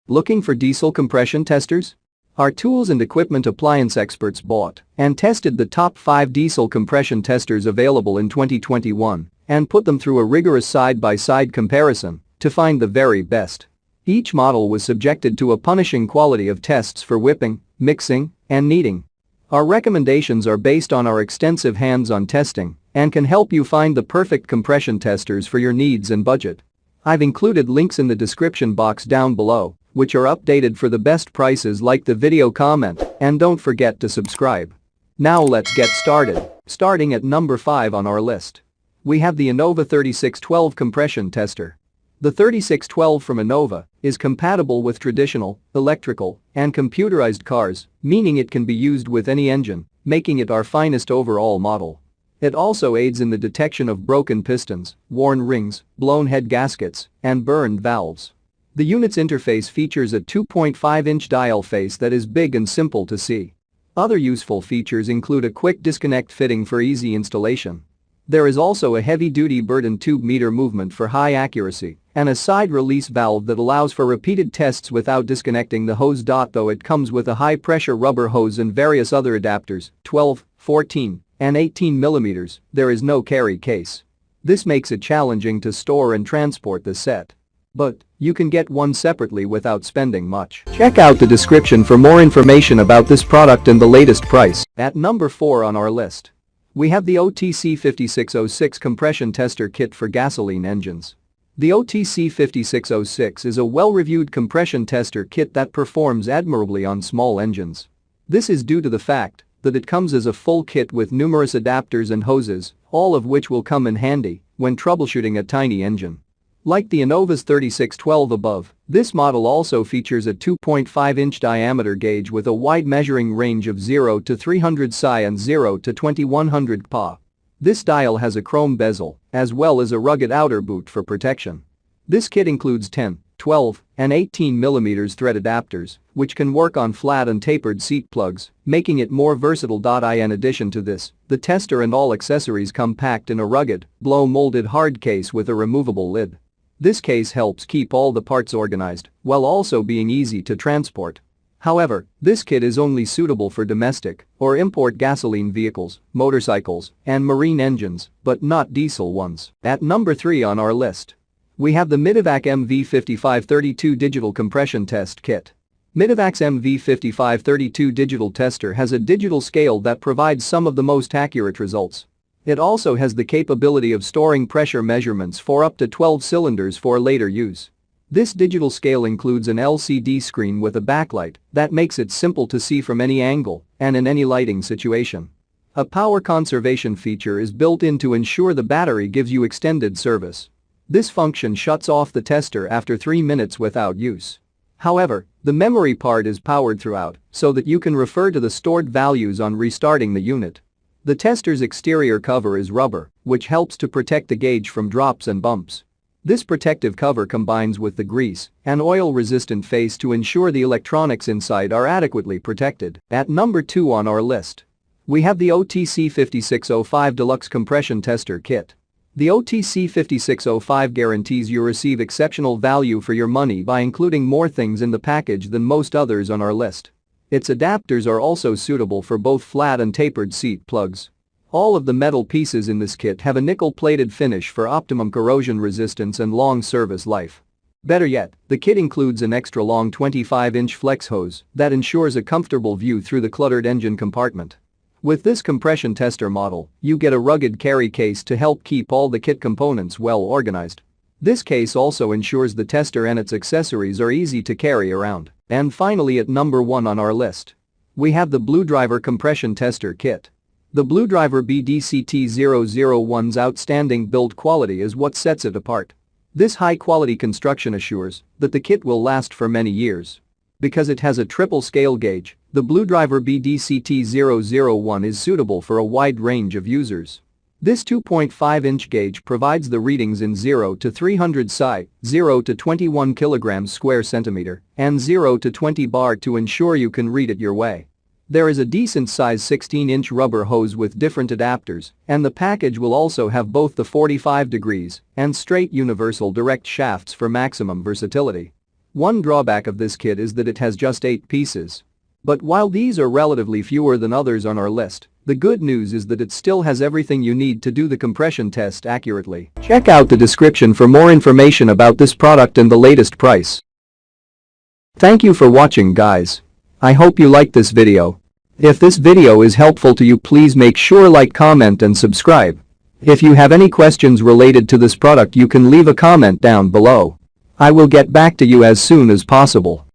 Looking for diesel compression testers? Our tools and equipment appliance experts bought and tested the top 5 diesel compression testers available in 2021 and put them through a rigorous side-by-side comparison to find the very best. Each model was subjected to a punishing quality of tests for whipping, mixing, and kneading. Our recommendations are based on our extensive hands-on testing and can help you find the perfect compression testers for your needs and budget. I've included links in the description box down below, which are updated for the best prices. Like the video, comment, and don't forget to subscribe. Now let's get started. Starting at number 5 on our list, we have the Anova 3612 compression tester. The 3612 from Anova is compatible with traditional, electrical, and computerized cars, meaning it can be used with any engine, making it our finest overall model. It also aids in the detection of broken pistons, worn rings, blown head gaskets, and burned valves. The unit's interface features a 2.5-inch dial face that is big and simple to see. Other useful features include a quick disconnect fitting for easy installation. There is also a heavy-duty burden tube meter movement for high accuracy and a side release valve that allows for repeated tests without disconnecting the hose. Though it comes with a high-pressure rubber hose and various other adapters, 12, 14, and 18 mm, there is no carry case. This makes it challenging to store and transport the set. But you can get one separately without spending much. Check out the description for more information about this product and the latest price. At number 4 on our list, we have the OTC 5606 compression tester kit for gasoline engines. The OTC 5606 is a well-reviewed compression tester kit that performs admirably on small engines. This is due to the fact that it comes as a full kit with numerous adapters and hoses, all of which will come in handy when troubleshooting a tiny engine. Like the Anova's 3612 above, this model also features a 2.5-inch diameter gauge with a wide measuring range of 0 to 300 psi and 0 to 2100 pa. This dial has a chrome bezel, as well as a rugged outer boot for protection. This kit includes 10, 12, and 18 mm thread adapters, which can work on flat and tapered seat plugs, making it more versatile. In addition to this, the tester and all accessories come packed in a rugged, blow-molded hard case with a removable lid. This case helps keep all the parts organized while also being easy to transport. However, this kit is only suitable for domestic or import gasoline vehicles, motorcycles, and marine engines, but not diesel ones. At number 3 on our list, we have the Mityvac MV5532 digital compression test kit. Mityvac's MV5532 digital tester has a digital scale that provides some of the most accurate results. It also has the capability of storing pressure measurements for up to 12 cylinders for later use. This digital scale includes an LCD screen with a backlight that makes it simple to see from any angle and in any lighting situation. A power conservation feature is built in to ensure the battery gives you extended service. This function shuts off the tester after 3 minutes without use. However, the memory part is powered throughout so that you can refer to the stored values on restarting the unit. The tester's exterior cover is rubber, which helps to protect the gauge from drops and bumps. This protective cover combines with the grease and oil-resistant face to ensure the electronics inside are adequately protected. At number 2 on our list, we have the OTC 5605 Deluxe Compression Tester Kit. The OTC 5605 guarantees you receive exceptional value for your money by including more things in the package than most others on our list. Its adapters are also suitable for both flat and tapered seat plugs. All of the metal pieces in this kit have a nickel-plated finish for optimum corrosion resistance and long service life. Better yet, the kit includes an extra long 25-inch flex hose that ensures a comfortable view through the cluttered engine compartment. With this compression tester model, you get a rugged carry case to help keep all the kit components well organized. This case also ensures the tester and its accessories are easy to carry around. And finally, at number 1 on our list, we have the Blue Driver Compression Tester Kit. The Blue Driver BDCT001's outstanding build quality is what sets it apart. This high-quality construction assures that the kit will last for many years. Because it has a triple scale gauge, the Blue Driver BDCT001 is suitable for a wide range of users. This 2.5-inch gauge provides the readings in 0 to 300 psi, 0 to 21 kilograms square centimeter, and 0 to 20 bar to ensure you can read it your way. There is a decent size 16-inch rubber hose with different adapters, and the package will also have both the 45 degrees and straight universal direct shafts for maximum versatility. One drawback of this kit is that it has just 8 pieces. But while these are relatively fewer than others on our list, the good news is that it still has everything you need to do the compression test accurately. Check out the description for more information about this product and the latest price. Thank you for watching, guys. I hope you liked this video. If this video is helpful to you, please make sure like, comment and subscribe. If you have any questions related to this product, you can leave a comment down below. I will get back to you as soon as possible.